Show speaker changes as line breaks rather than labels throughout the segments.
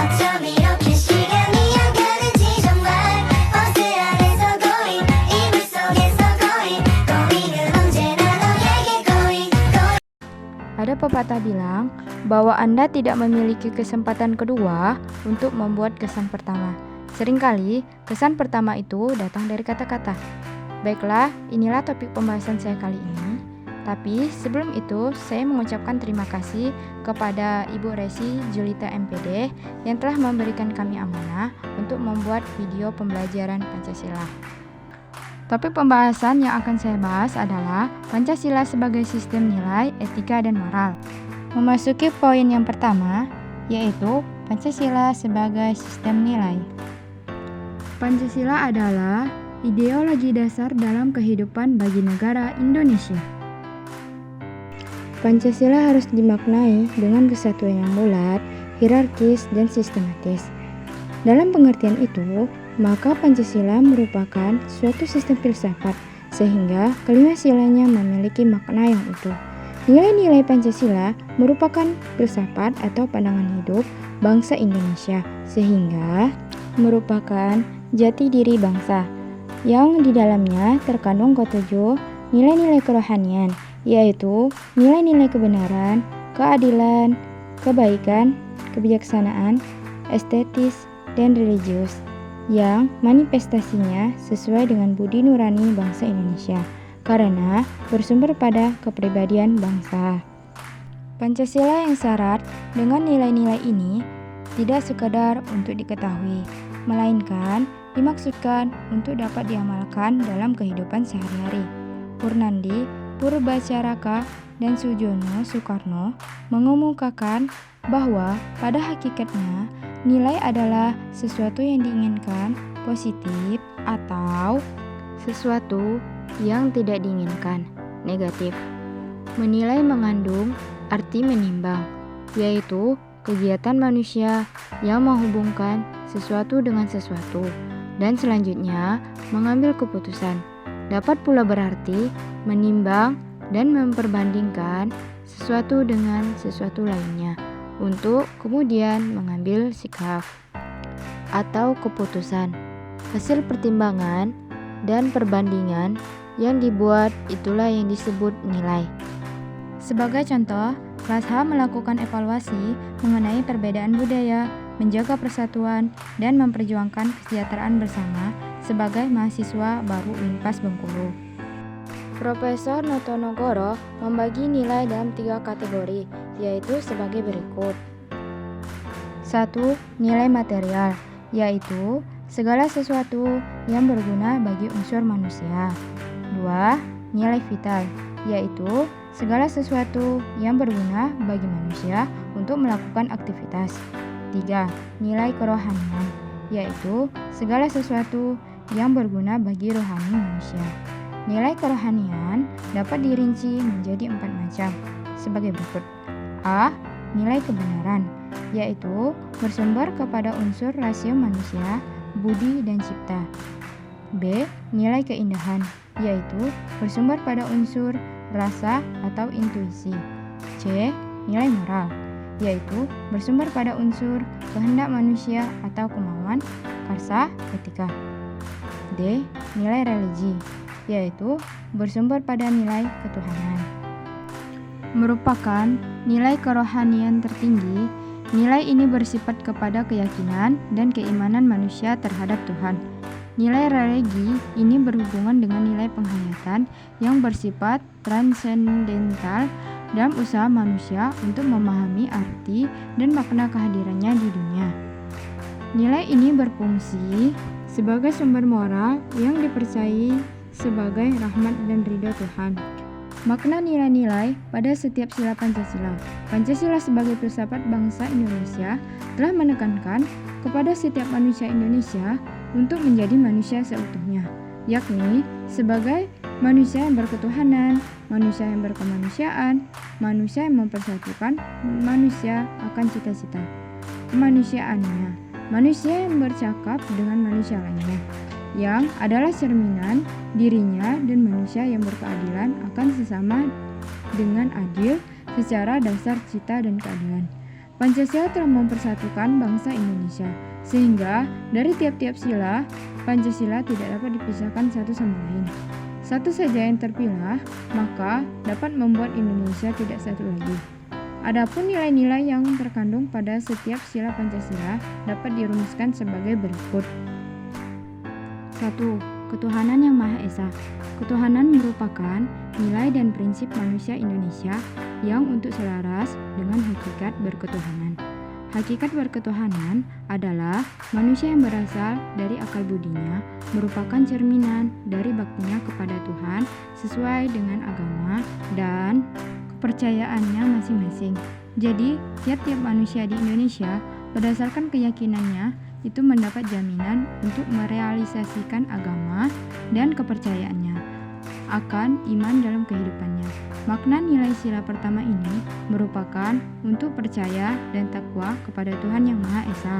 어쩜 이렇게 시간이 안 가는지 정말 버스 안에서 고인 이불 속에서 고인은 언제나 너에게 고인.
Ada pepatah bilang bahwa Anda tidak memiliki kesempatan kedua untuk membuat kesan pertama. Seringkali kesan pertama itu datang dari kata-kata. Baiklah, inilah topik pembahasan saya kali ini. Tapi sebelum itu, saya mengucapkan terima kasih kepada Ibu Resi Julita MPD yang telah memberikan kami amanah untuk membuat video pembelajaran Pancasila. Topik pembahasan yang akan saya bahas adalah Pancasila sebagai sistem nilai, etika, dan moral. Memasuki poin yang pertama, yaitu Pancasila sebagai sistem nilai. Pancasila adalah ideologi dasar dalam kehidupan bagi negara Indonesia. Pancasila harus dimaknai dengan kesatuan yang bulat, hierarkis, dan sistematis. Dalam pengertian itu, maka Pancasila merupakan suatu sistem filsafat, sehingga kelima silanya memiliki makna yang utuh. Nilai-nilai Pancasila merupakan filsafat atau pandangan hidup bangsa Indonesia, sehingga merupakan jati diri bangsa, yang di dalamnya terkandung ketujuh nilai-nilai kerohanian, yaitu nilai-nilai kebenaran, keadilan, kebaikan, kebijaksanaan, estetis, dan religius, yang manifestasinya sesuai dengan budi nurani bangsa Indonesia, karena bersumber pada kepribadian bangsa. Pancasila yang syarat dengan nilai-nilai ini tidak sekadar untuk diketahui, melainkan dimaksudkan untuk dapat diamalkan dalam kehidupan sehari-hari. Purnandi Purbacaraka dan Sujono Soekarno mengemukakan bahwa pada hakikatnya nilai adalah sesuatu yang diinginkan positif atau sesuatu yang tidak diinginkan negatif. Menilai mengandung arti menimbang, yaitu kegiatan manusia yang menghubungkan sesuatu dengan sesuatu, dan selanjutnya mengambil keputusan. Dapat pula berarti menimbang dan memperbandingkan sesuatu dengan sesuatu lainnya untuk kemudian mengambil sikap atau keputusan. Hasil pertimbangan dan perbandingan yang dibuat itulah yang disebut nilai. Sebagai contoh, kelas H melakukan evaluasi mengenai perbedaan budaya, menjaga persatuan, dan memperjuangkan kesejahteraan bersama sebagai mahasiswa baru Unpas Bengkulu. Profesor Notonegoro membagi nilai dalam 3 kategori, yaitu sebagai berikut. 1. Nilai material, yaitu segala sesuatu yang berguna bagi unsur manusia. 2. Nilai vital, yaitu segala sesuatu yang berguna bagi manusia untuk melakukan aktivitas. 3. Nilai kerohanian, yaitu segala sesuatu yang berguna bagi rohani manusia. Nilai kerohanian dapat dirinci menjadi 4 macam, sebagai berikut. A. Nilai kebenaran, yaitu bersumber kepada unsur rasio manusia, budi, dan cipta. B. Nilai keindahan, yaitu bersumber pada unsur rasa atau intuisi. C. Nilai moral, yaitu bersumber pada unsur kehendak manusia atau kemauan, karsa, etika. D. Nilai religi, yaitu bersumber pada nilai ketuhanan. Merupakan nilai kerohanian tertinggi, nilai ini bersifat kepada keyakinan dan keimanan manusia terhadap Tuhan. Nilai religi ini berhubungan dengan nilai penghayatan yang bersifat transendental dalam usaha manusia untuk memahami arti dan makna kehadirannya di dunia. Nilai ini berfungsi sebagai sumber moral yang dipercayai sebagai rahmat dan ridho Tuhan. Makna nilai-nilai pada setiap sila Pancasila. Pancasila sebagai filsafat bangsa Indonesia telah menekankan kepada setiap manusia Indonesia untuk menjadi manusia seutuhnya, yakni sebagai manusia yang berketuhanan, manusia yang berkemanusiaan, manusia yang mempersatukan manusia akan cita-cita kemanusiaannya, manusia yang bercakap dengan manusia lainnya, yang adalah cerminan dirinya, dan manusia yang berkeadilan akan sesama dengan adil secara dasar cita dan keadilan. Pancasila telah mempersatukan bangsa Indonesia, sehingga dari tiap-tiap sila, Pancasila tidak dapat dipisahkan satu sama lain. Satu saja yang terpilah, maka dapat membuat Indonesia tidak satu lagi. Adapun nilai-nilai yang terkandung pada setiap sila Pancasila dapat dirumuskan sebagai berikut. 1. Ketuhanan yang Maha Esa. Ketuhanan merupakan nilai dan prinsip manusia Indonesia yang untuk selaras dengan hakikat berketuhanan. Hakikat berketuhanan adalah manusia yang berasal dari akal budinya, merupakan cerminan dari baktinya kepada Tuhan sesuai dengan agama dan kepercayaannya masing-masing. Jadi, tiap-tiap manusia di Indonesia berdasarkan keyakinannya itu mendapat jaminan untuk merealisasikan agama dan kepercayaannya akan iman dalam kehidupannya. Makna nilai sila pertama ini merupakan untuk percaya dan takwa kepada Tuhan Yang Maha Esa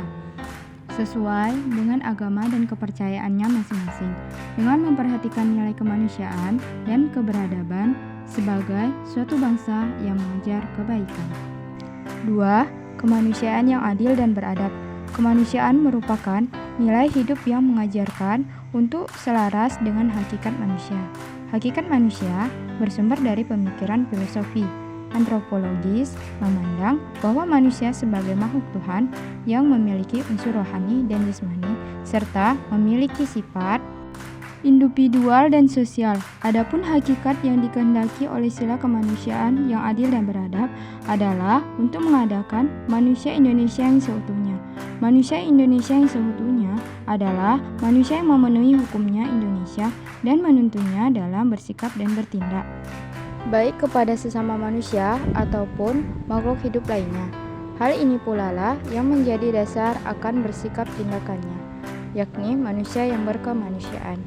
sesuai dengan agama dan kepercayaannya masing-masing, dengan memperhatikan nilai kemanusiaan dan keberadaban sebagai suatu bangsa yang mengejar kebaikan. 2. Kemanusiaan yang adil dan beradab. Kemanusiaan merupakan nilai hidup yang mengajarkan untuk selaras dengan hakikat manusia. Hakikat manusia bersumber dari pemikiran filosofi antropologis memandang bahwa manusia sebagai makhluk Tuhan yang memiliki unsur rohani dan jasmani serta memiliki sifat individual dan sosial. Adapun hakikat yang dikehendaki oleh sila kemanusiaan yang adil dan beradab adalah untuk mengadakan manusia Indonesia yang seutuhnya. Manusia Indonesia yang seutuhnya adalah manusia yang memenuhi hukumnya Indonesia dan menuntunnya dalam bersikap dan bertindak, baik kepada sesama manusia ataupun makhluk hidup lainnya. Hal ini pula lah yang menjadi dasar akan bersikap tindakannya, yakni manusia yang berkemanusiaan.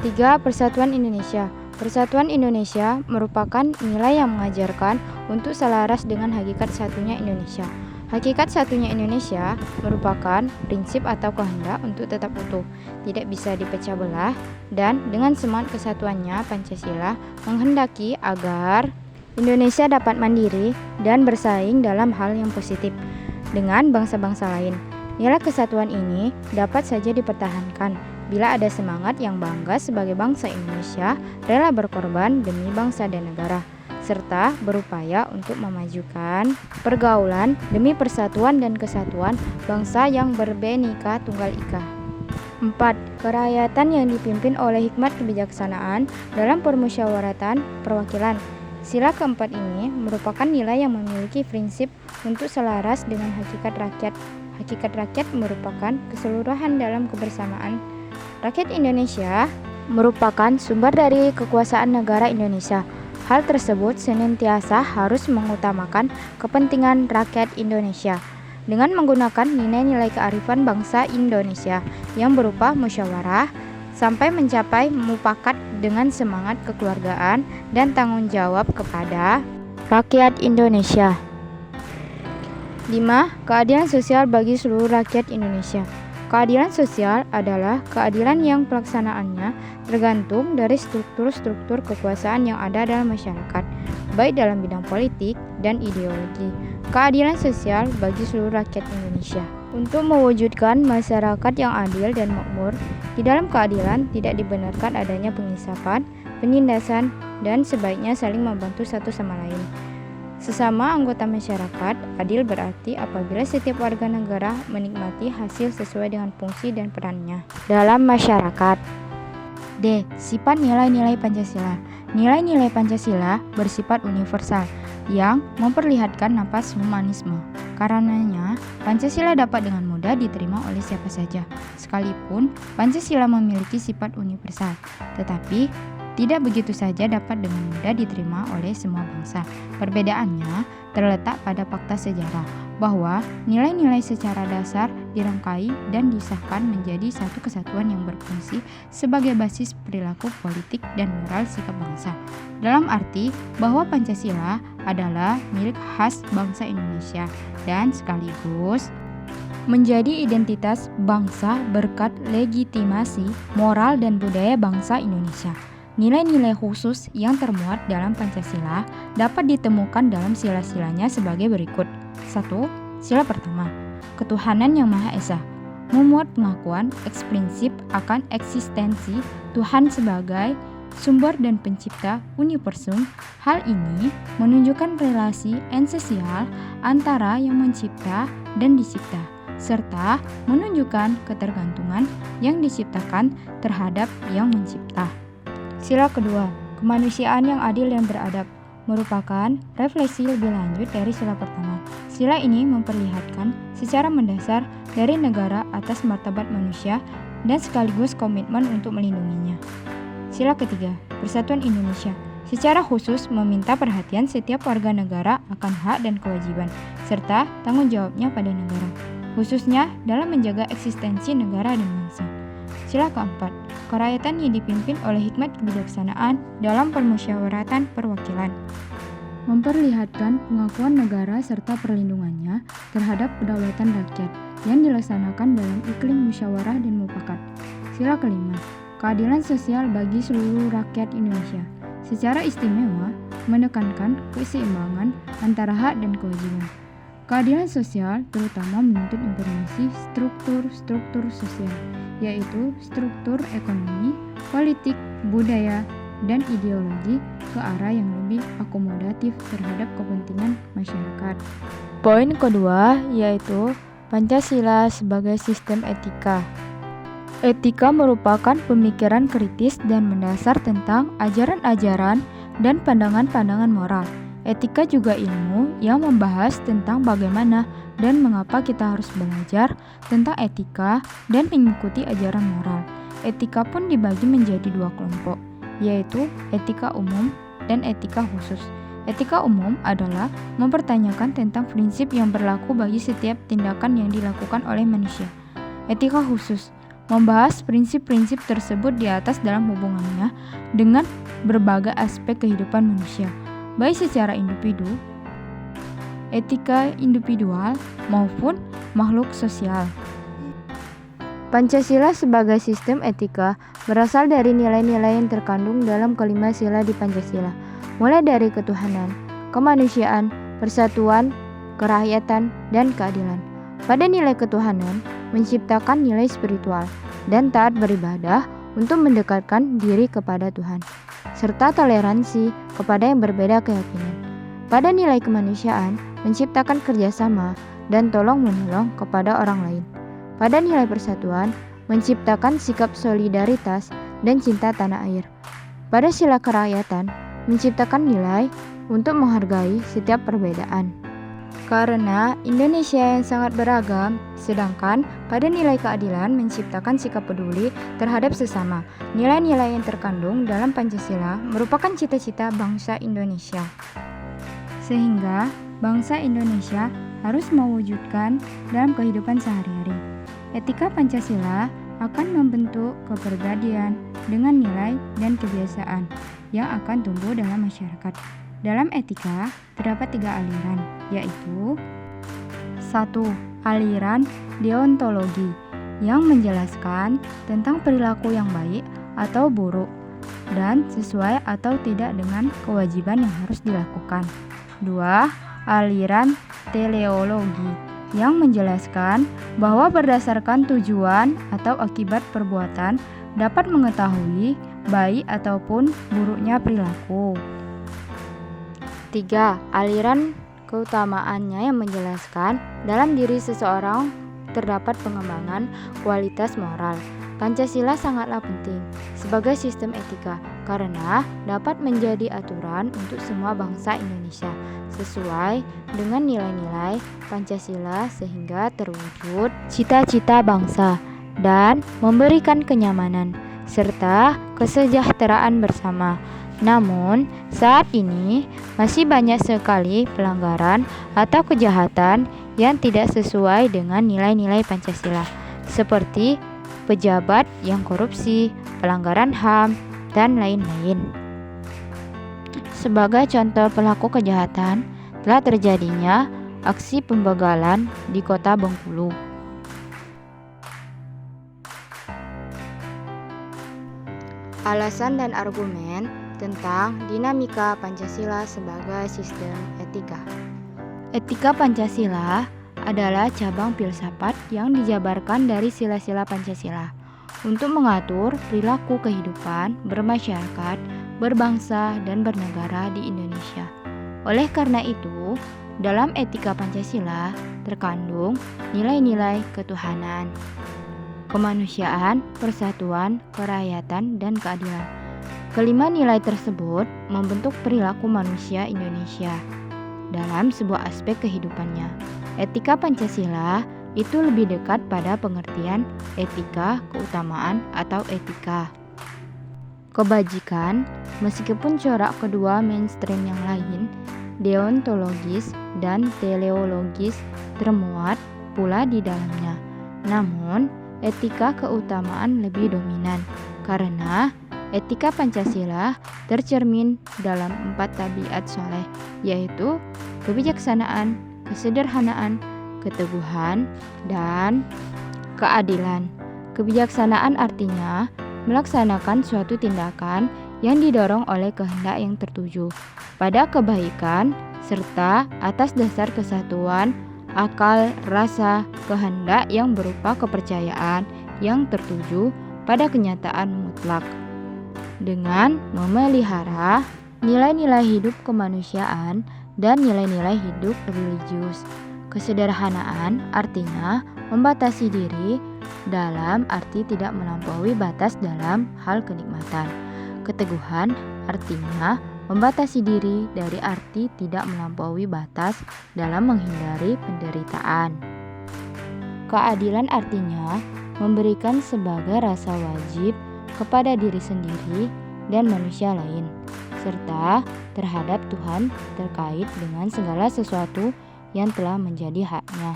3. Persatuan Indonesia. Persatuan Indonesia merupakan nilai yang mengajarkan untuk selaras dengan hakikat satunya Indonesia. Hakikat satunya Indonesia merupakan prinsip atau kehendak untuk tetap utuh, tidak bisa dipecah belah, dan dengan semangat kesatuannya Pancasila menghendaki agar Indonesia dapat mandiri dan bersaing dalam hal yang positif dengan bangsa-bangsa lain. Nilai kesatuan ini dapat saja dipertahankan bila ada semangat yang bangga sebagai bangsa Indonesia rela berkorban demi bangsa dan negara, serta berupaya untuk memajukan pergaulan demi persatuan dan kesatuan bangsa yang berbhinneka tunggal ika. 4. Kerakyatan yang dipimpin oleh hikmat kebijaksanaan dalam permusyawaratan perwakilan. Sila keempat ini merupakan nilai yang memiliki prinsip untuk selaras dengan hakikat rakyat. Hakikat rakyat merupakan keseluruhan dalam kebersamaan. Rakyat Indonesia merupakan sumber dari kekuasaan negara Indonesia. Hal tersebut senantiasa harus mengutamakan kepentingan rakyat Indonesia dengan menggunakan nilai-nilai kearifan bangsa Indonesia yang berupa musyawarah sampai mencapai mufakat dengan semangat kekeluargaan dan tanggung jawab kepada rakyat Indonesia. 5. Keadilan sosial bagi seluruh rakyat Indonesia. Keadilan sosial adalah keadilan yang pelaksanaannya tergantung dari struktur-struktur kekuasaan yang ada dalam masyarakat, baik dalam bidang politik dan ideologi. Keadilan sosial bagi seluruh rakyat Indonesia. Untuk mewujudkan masyarakat yang adil dan makmur, di dalam keadilan tidak dibenarkan adanya pengisapan, penindasan, dan sebaiknya saling membantu satu sama lain. Sesama anggota masyarakat, adil berarti apabila setiap warga negara menikmati hasil sesuai dengan fungsi dan perannya dalam masyarakat. D. Sifat nilai-nilai Pancasila. Nilai-nilai Pancasila bersifat universal yang memperlihatkan nafas humanisme. Karenanya, Pancasila dapat dengan mudah diterima oleh siapa saja, sekalipun Pancasila memiliki sifat universal, tetapi tidak begitu saja dapat dengan mudah diterima oleh semua bangsa. Perbedaannya terletak pada fakta sejarah, bahwa nilai-nilai secara dasar dirangkai dan disahkan menjadi satu kesatuan yang berfungsi sebagai basis perilaku politik dan moral sikap bangsa. Dalam arti bahwa Pancasila adalah milik khas bangsa Indonesia dan sekaligus menjadi identitas bangsa berkat legitimasi moral dan budaya bangsa Indonesia. Nilai-nilai khusus yang termuat dalam Pancasila dapat ditemukan dalam sila-silanya sebagai berikut. 1. Sila pertama, ketuhanan yang Maha Esa, memuat pengakuan eksplisit akan eksistensi Tuhan sebagai sumber dan pencipta universum. Hal ini menunjukkan relasi esensial antara yang mencipta dan dicipta, serta menunjukkan ketergantungan yang diciptakan terhadap yang mencipta. Sila kedua, kemanusiaan yang adil dan beradab, merupakan refleksi lebih lanjut dari sila pertama. Sila ini memperlihatkan secara mendasar dari negara atas martabat manusia dan sekaligus komitmen untuk melindunginya. Sila ketiga, Persatuan Indonesia, secara khusus meminta perhatian setiap warga negara akan hak dan kewajiban, serta tanggung jawabnya pada negara, khususnya dalam menjaga eksistensi negara dan bangsa. Sila keempat, kerakyatan yang dipimpin oleh hikmat kebijaksanaan dalam permusyawaratan perwakilan, memperlihatkan pengakuan negara serta perlindungannya terhadap kedaulatan rakyat yang dilaksanakan dalam iklim musyawarah dan mufakat. Sila kelima, keadilan sosial bagi seluruh rakyat Indonesia, secara istimewa menekankan keseimbangan antara hak dan kewajiban. Keadilan sosial terutama menuntut informasi struktur sosial, yaitu struktur ekonomi, politik, budaya, dan ideologi ke arah yang lebih akomodatif terhadap kepentingan masyarakat. Poin kedua yaitu Pancasila sebagai sistem etika. Etika merupakan pemikiran kritis dan mendasar tentang ajaran-ajaran dan pandangan-pandangan moral. Etika juga ilmu yang membahas tentang bagaimana dan mengapa kita harus belajar tentang etika dan mengikuti ajaran moral. Etika pun dibagi menjadi dua kelompok, yaitu etika umum dan etika khusus. Etika umum adalah mempertanyakan tentang prinsip yang berlaku bagi setiap tindakan yang dilakukan oleh manusia. Etika khusus membahas prinsip-prinsip tersebut di atas dalam hubungannya dengan berbagai aspek kehidupan manusia, baik secara individu, etika individual, maupun makhluk sosial. Pancasila sebagai sistem etika berasal dari nilai-nilai yang terkandung dalam kelima sila di Pancasila, mulai dari ketuhanan, kemanusiaan, persatuan, kerakyatan, dan keadilan. Pada nilai ketuhanan, menciptakan nilai spiritual dan taat beribadah untuk mendekatkan diri kepada Tuhan, serta toleransi kepada yang berbeda keyakinan. Pada nilai kemanusiaan, menciptakan kerjasama dan tolong-menolong kepada orang lain. Pada nilai persatuan, menciptakan sikap solidaritas dan cinta tanah air. Pada sila kerakyatan, menciptakan nilai untuk menghargai setiap perbedaan. Karena Indonesia yang sangat beragam, sedangkan pada nilai keadilan menciptakan sikap peduli terhadap sesama. Nilai-nilai yang terkandung dalam Pancasila merupakan cita-cita bangsa Indonesia, sehingga bangsa Indonesia harus mewujudkan dalam kehidupan sehari-hari. Etika Pancasila akan membentuk kepribadian dengan nilai dan kebiasaan yang akan tumbuh dalam masyarakat. Dalam etika, terdapat 3 aliran, yaitu 1. Aliran deontologi yang menjelaskan tentang perilaku yang baik atau buruk dan sesuai atau tidak dengan kewajiban yang harus dilakukan. 2. Aliran teleologi yang menjelaskan bahwa berdasarkan tujuan atau akibat perbuatan dapat mengetahui baik ataupun buruknya perilaku. 3. Aliran keutamaannya yang menjelaskan dalam diri seseorang terdapat pengembangan kualitas moral. Pancasila sangatlah penting sebagai sistem etika karena dapat menjadi aturan untuk semua bangsa Indonesia sesuai dengan nilai-nilai Pancasila sehingga terwujud cita-cita bangsa dan memberikan kenyamanan serta kesejahteraan bersama. Namun, saat ini masih banyak sekali pelanggaran atau kejahatan yang tidak sesuai dengan nilai-nilai Pancasila, seperti pejabat yang korupsi, pelanggaran HAM, dan lain-lain. Sebagai contoh pelaku kejahatan, telah terjadinya aksi pembegalan di kota Bengkulu. Alasan dan argumen tentang dinamika Pancasila sebagai sistem etika. Etika Pancasila adalah cabang filsafat yang dijabarkan dari sila-sila Pancasila untuk mengatur perilaku kehidupan bermasyarakat, berbangsa, dan bernegara di Indonesia. Oleh karena itu, dalam etika Pancasila terkandung nilai-nilai ketuhanan, kemanusiaan, persatuan, kerakyatan, dan keadilan. Kelima nilai tersebut membentuk perilaku manusia Indonesia dalam sebuah aspek kehidupannya. Etika Pancasila itu lebih dekat pada pengertian etika keutamaan atau etika kebajikan, meskipun corak kedua mainstream yang lain, deontologis dan teleologis, termuat pula di dalamnya. Namun, etika keutamaan lebih dominan karena etika Pancasila tercermin dalam 4 tabiat soleh, yaitu kebijaksanaan, kesederhanaan, keteguhan, dan keadilan. Kebijaksanaan artinya melaksanakan suatu tindakan yang didorong oleh kehendak yang tertuju pada kebaikan serta atas dasar kesatuan akal, rasa, kehendak yang berupa kepercayaan yang tertuju pada kenyataan mutlak. Dengan memelihara nilai-nilai hidup kemanusiaan dan nilai-nilai hidup religius. Kesederhanaan artinya membatasi diri dalam arti tidak melampaui batas dalam hal kenikmatan. Keteguhan artinya membatasi diri dari arti tidak melampaui batas dalam menghindari penderitaan. Keadilan artinya memberikan sebagai rasa wajib kepada diri sendiri dan manusia lain, serta terhadap Tuhan terkait dengan segala sesuatu yang telah menjadi haknya.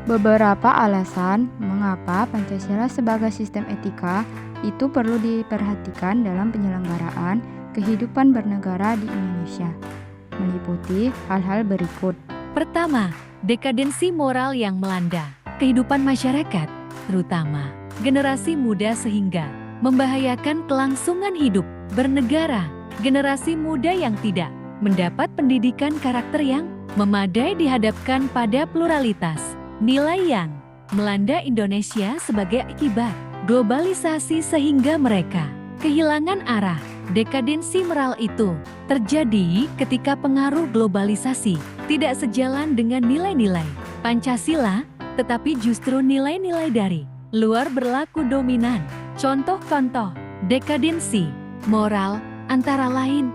Beberapa alasan mengapa Pancasila sebagai sistem etika itu perlu diperhatikan dalam penyelenggaraan kehidupan bernegara di Indonesia, meliputi hal-hal berikut.
Pertama, dekadensi moral yang melanda kehidupan masyarakat, terutama generasi muda sehingga membahayakan kelangsungan hidup bernegara. Generasi muda yang tidak mendapat pendidikan karakter yang memadai dihadapkan pada pluralitas nilai yang melanda Indonesia sebagai akibat globalisasi sehingga mereka kehilangan arah. Dekadensi moral itu terjadi ketika pengaruh globalisasi tidak sejalan dengan nilai-nilai Pancasila, tetapi justru nilai-nilai dari luar berlaku dominan. Contoh-contoh dekadensi moral antara lain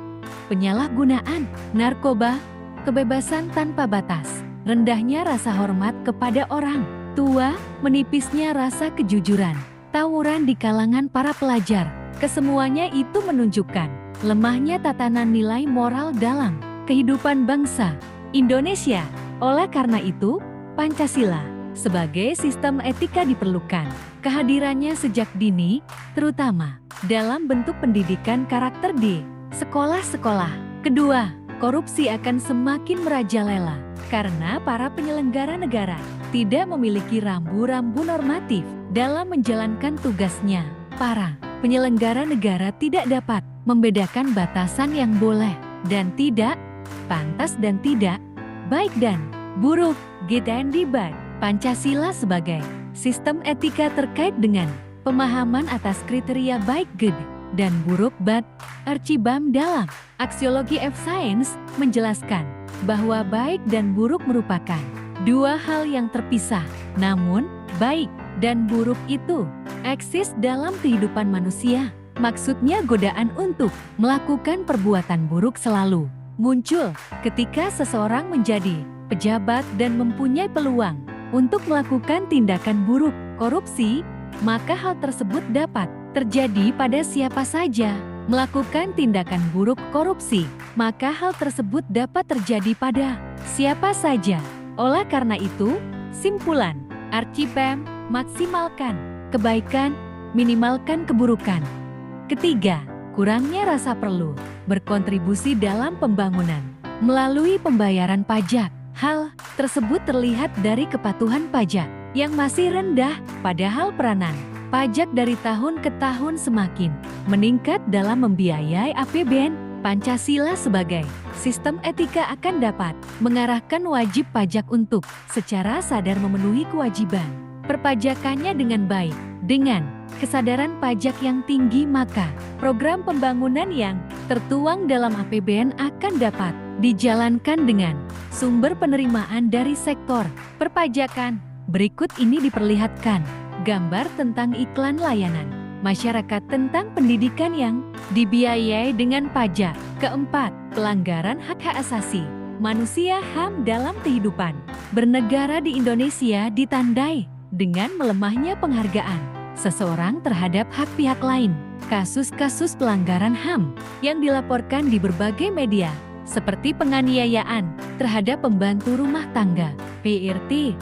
penyalahgunaan narkoba, kebebasan tanpa batas, rendahnya rasa hormat kepada orang tua, menipisnya rasa kejujuran, tawuran di kalangan para pelajar. Kesemuanya itu menunjukkan lemahnya tatanan nilai moral dalam kehidupan bangsa Indonesia. Oleh karena itu, Pancasila sebagai sistem etika diperlukan. Kehadirannya sejak dini, terutama dalam bentuk pendidikan karakter di sekolah-sekolah. Kedua, korupsi akan semakin merajalela karena para penyelenggara negara tidak memiliki rambu-rambu normatif dalam menjalankan tugasnya. Para penyelenggara negara tidak dapat membedakan batasan yang boleh dan tidak, pantas dan tidak, baik dan buruk, good and bad. Pancasila sebagai sistem etika terkait dengan pemahaman atas kriteria baik good dan buruk bad. Archibald dalam Aksiologi of Science menjelaskan bahwa baik dan buruk merupakan dua hal yang terpisah. Namun, baik dan buruk itu eksis dalam kehidupan manusia. Maksudnya godaan untuk melakukan perbuatan buruk selalu muncul ketika seseorang menjadi pejabat dan mempunyai peluang untuk melakukan tindakan buruk, korupsi, maka hal tersebut dapat terjadi pada siapa saja. Melakukan tindakan buruk korupsi, maka hal tersebut dapat terjadi pada siapa saja. Oleh karena itu, simpulan Archibald, maksimalkan kebaikan, minimalkan keburukan. Ketiga, kurangnya rasa perlu berkontribusi dalam pembangunan melalui pembayaran pajak. Hal tersebut terlihat dari kepatuhan pajak yang masih rendah, padahal peranan pajak dari tahun ke tahun semakin meningkat dalam membiayai APBN. Pancasila sebagai sistem etika akan dapat mengarahkan wajib pajak untuk secara sadar memenuhi kewajiban perpajakannya dengan baik. Dengan kesadaran pajak yang tinggi, maka program pembangunan yang tertuang dalam APBN akan dapat dijalankan dengan sumber penerimaan dari sektor perpajakan. Berikut ini diperlihatkan gambar tentang iklan layanan masyarakat tentang pendidikan yang dibiayai dengan pajak. Keempat, pelanggaran hak asasi manusia HAM dalam kehidupan bernegara di Indonesia ditandai dengan melemahnya penghargaan seseorang terhadap hak pihak lain. Kasus-kasus pelanggaran HAM yang dilaporkan di berbagai media, seperti penganiayaan terhadap pembantu rumah tangga, PRT,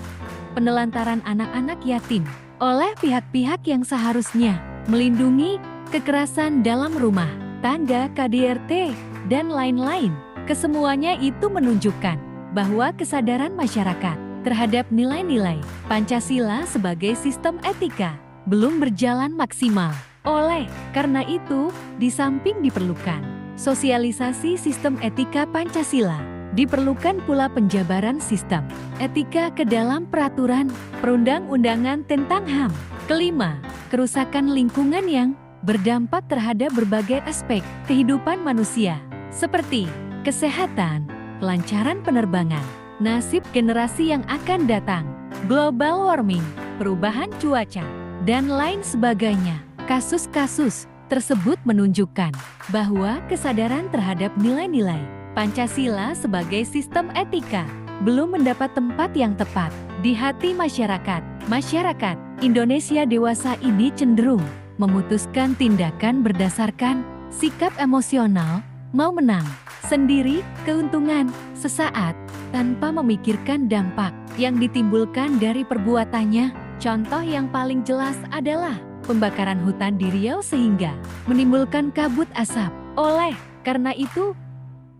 penelantaran anak-anak yatim oleh pihak-pihak yang seharusnya melindungi, kekerasan dalam rumah tangga, KDRT, dan lain-lain. Kesemuanya itu menunjukkan bahwa kesadaran masyarakat terhadap nilai-nilai Pancasila sebagai sistem etika belum berjalan maksimal. Oleh karena itu, di samping diperlukan sosialisasi sistem etika Pancasila, diperlukan pula penjabaran sistem etika ke dalam peraturan perundang-undangan tentang HAM. Kelima, kerusakan lingkungan yang berdampak terhadap berbagai aspek kehidupan manusia, seperti kesehatan, kelancaran penerbangan, nasib generasi yang akan datang, global warming, perubahan cuaca, dan lain sebagainya. Kasus-kasus tersebut menunjukkan bahwa kesadaran terhadap nilai-nilai Pancasila sebagai sistem etika belum mendapat tempat yang tepat di hati masyarakat. Masyarakat Indonesia dewasa ini cenderung memutuskan tindakan berdasarkan sikap emosional, mau menang sendiri, keuntungan sesaat, tanpa memikirkan dampak yang ditimbulkan dari perbuatannya. Contoh yang paling jelas adalah pembakaran hutan di Riau sehingga menimbulkan kabut asap. Oleh karena itu,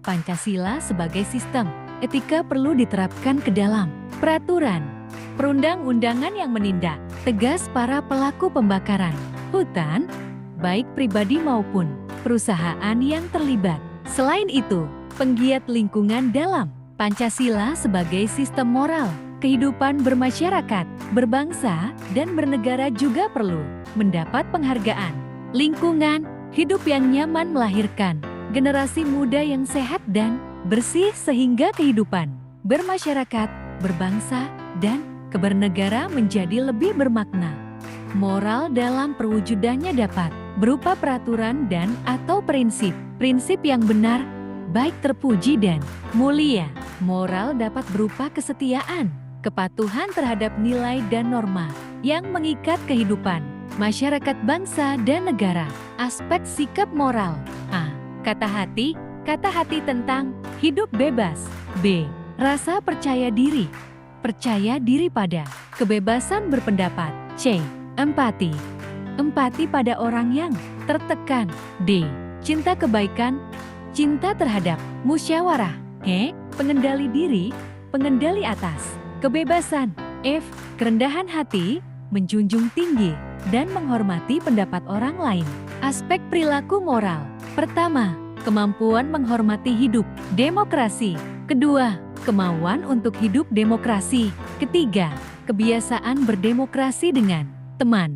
Pancasila sebagai sistem etika perlu diterapkan ke dalam peraturan perundang-undangan yang menindak tegas para pelaku pembakaran hutan, baik pribadi maupun perusahaan yang terlibat. Selain itu, penggiat lingkungan dalam Pancasila sebagai sistem moral kehidupan bermasyarakat, berbangsa, dan bernegara juga perlu mendapat penghargaan. Lingkungan hidup yang nyaman melahirkan generasi muda yang sehat dan bersih sehingga kehidupan bermasyarakat, berbangsa, dan kebernegara menjadi lebih bermakna. Moral dalam perwujudannya dapat berupa peraturan dan atau prinsip yang benar, baik terpuji dan mulia. Moral dapat berupa kesetiaan, kepatuhan terhadap nilai dan norma yang mengikat kehidupan masyarakat, bangsa, dan negara. Aspek sikap moral. A. Kata hati tentang hidup bebas. B. Rasa percaya diri pada kebebasan berpendapat. C. Empati pada orang yang tertekan. D. Cinta kebaikan, cinta terhadap musyawarah. E. Pengendali diri, pengendali atas kebebasan. F. Kerendahan hati, menjunjung tinggi dan menghormati pendapat orang lain. Aspek perilaku moral. Pertama, kemampuan menghormati hidup demokrasi. Kedua, kemauan untuk hidup demokrasi. Ketiga, kebiasaan berdemokrasi dengan teman.